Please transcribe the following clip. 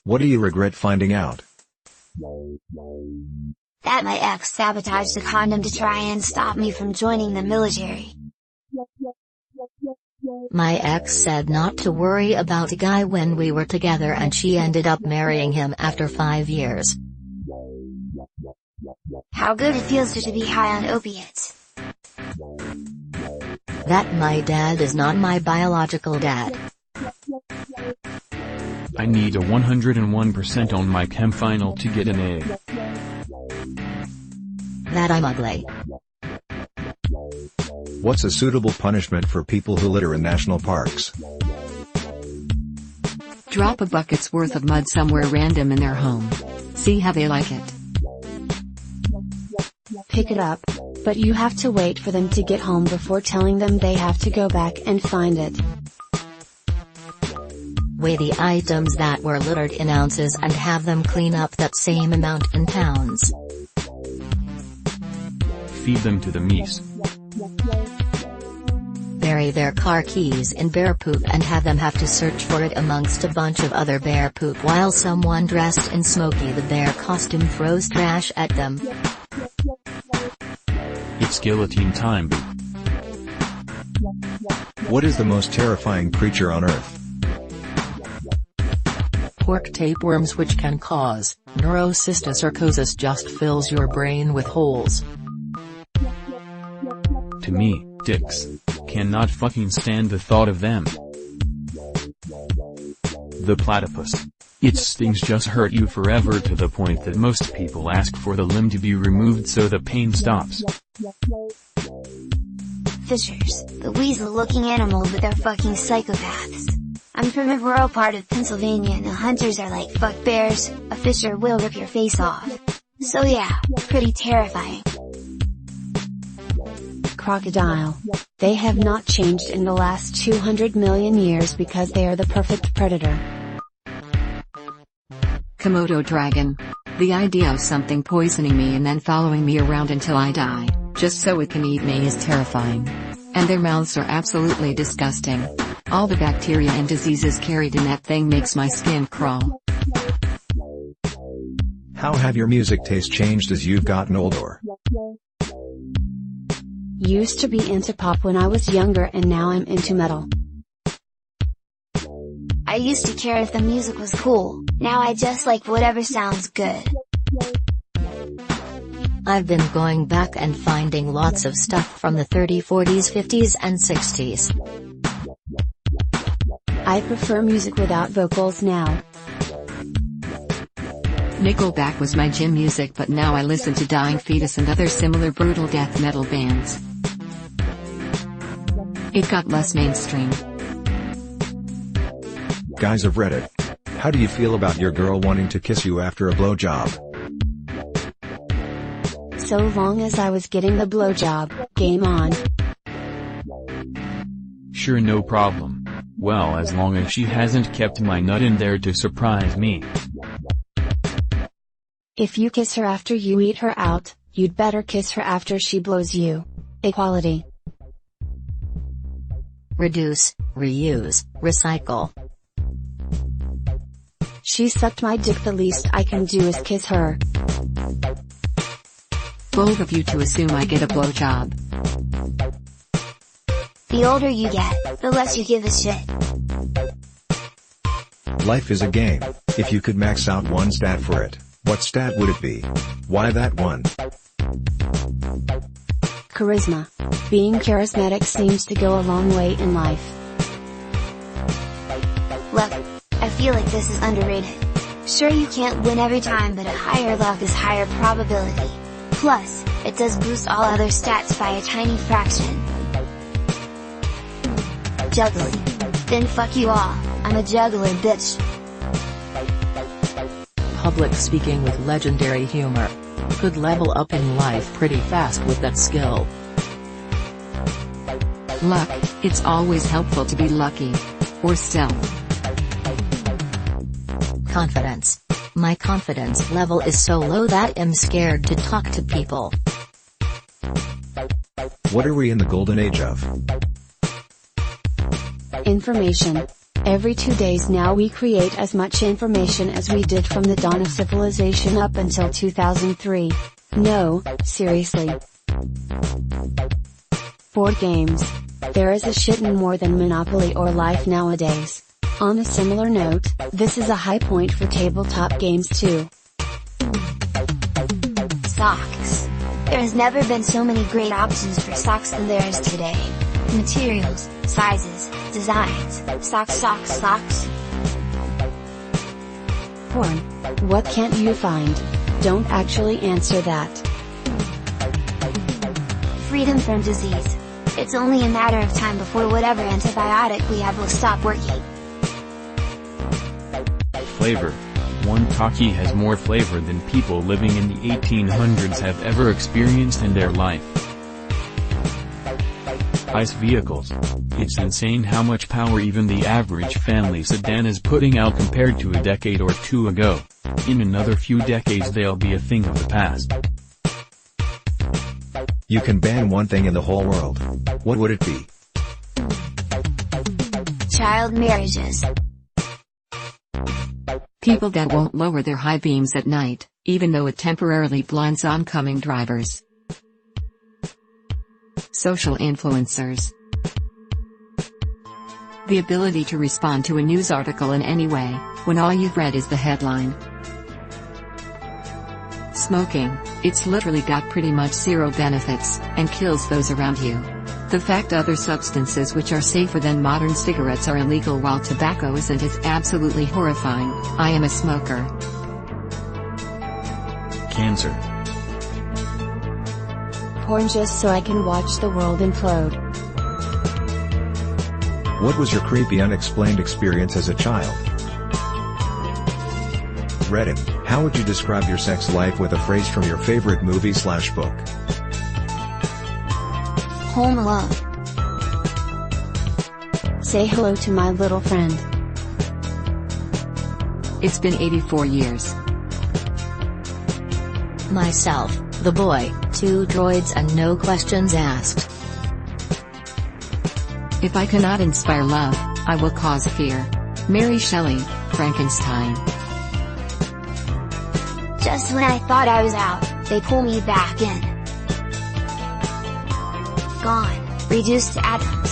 What do you regret finding out? That my ex sabotaged a condom to try and stop me from joining the military. My ex said not to worry about a guy when we were together and she ended up marrying him after 5 years. How good it feels to be high on opiates. That my dad is not my biological dad. I need a 101% on my chem final to get an A. That I'm ugly. What's a suitable punishment for people who litter in national parks? Drop a bucket's worth of mud somewhere random in their home. See how they like it. Pick it up, but you have to wait for them to get home before telling them they have to go back and find it. Weigh the items that were littered in ounces and have them clean up that same amount in pounds. Feed them to the meese. Bury their car keys in bear poop and have them have to search for it amongst a bunch of other bear poop while someone dressed in Smokey the Bear costume throws trash at them. It's guillotine time. What is the most terrifying creature on Earth? Pork tapeworms, which can cause neurocysticercosis, just fills your brain with holes. To me, dicks. Cannot fucking stand the thought of them. The platypus. Its stings just hurt you forever to the point that most people ask for the limb to be removed so the pain stops. Fishers, the weasel-looking animals that are fucking psychopaths. I'm from a rural part of Pennsylvania and the hunters are like fuck bears, a fisher will rip your face off. So yeah, pretty terrifying. Crocodile. They have not changed in the last 200 million years because they are the perfect predator. Komodo dragon. The idea of something poisoning me and then following me around until I die, just so it can eat me, is terrifying. And their mouths are absolutely disgusting. All the bacteria and diseases carried in that thing makes my skin crawl. How have your music taste changed as you've gotten older? Used to be into pop when I was younger and now I'm into metal. I used to care if the music was cool, now I just like whatever sounds good. I've been going back and finding lots of stuff from the 30s, 40s, 50s and 60s. I prefer music without vocals now. Nickelback was my gym music, but now I listen to Dying Fetus and other similar brutal death metal bands. It got less mainstream. Guys of Reddit. How do you feel about your girl wanting to kiss you after a blowjob? So long as I was getting the blowjob, game on. Sure, no problem. Well, as long as she hasn't kept my nut in there to surprise me. If you kiss her after you eat her out, you'd better kiss her after she blows you. Equality. Reduce, reuse, recycle. She sucked my dick, the least I can do is kiss her. Bold of you to assume I get a blowjob. The older you get, the less you give a shit. Life is a game. If you could max out one stat for it, what stat would it be? Why that one? Charisma. Being charismatic seems to go a long way in life. Luck. I feel like this is underrated. Sure, you can't win every time, but a higher luck is higher probability. Plus, it does boost all other stats by a tiny fraction. Juggling. Then fuck you all, I'm a juggler, bitch. Public speaking with legendary humor. Could level up in life pretty fast with that skill. Luck. It's always helpful to be lucky. Or stealth. Confidence. My confidence level is so low that I'm scared to talk to people. What are we in the golden age of? Information. Every 2 days now we create as much information as we did from the dawn of civilization up until 2003. No, seriously. Board games. There is a shittin' more than Monopoly or Life nowadays. On a similar note, this is a high point for tabletop games too. Socks. There has never been so many great options for socks than there is today. Materials, sizes, designs, socks. Porn. What can't you find? Don't actually answer that. Freedom from disease. It's only a matter of time before whatever antibiotic we have will stop working. Flavor. One Taki has more flavor than people living in the 1800s have ever experienced in their life. ICE vehicles. It's insane how much power even the average family sedan is putting out compared to a decade or two ago. In another few decades they'll be a thing of the past. You can ban one thing in the whole world. What would it be? Child marriages. People that won't lower their high beams at night, even though it temporarily blinds oncoming drivers. Social influencers. The ability to respond to a news article in any way, when all you've read is the headline. Smoking. It's literally got pretty much zero benefits, and kills those around you. The fact other substances which are safer than modern cigarettes are illegal while tobacco isn't is absolutely horrifying. I am a smoker. Cancer. Porn just so I can watch the world implode. What was your creepy unexplained experience as a child? Reddit. How would you describe your sex life with a phrase from your favorite movie/book? Home Alone. Say hello to my little friend. It's been 84 years. Myself, the boy, 2 droids and no questions asked. If I cannot inspire love, I will cause fear. Mary Shelley, Frankenstein. Just when I thought I was out, they pull me back in. Gone, reduced to atoms.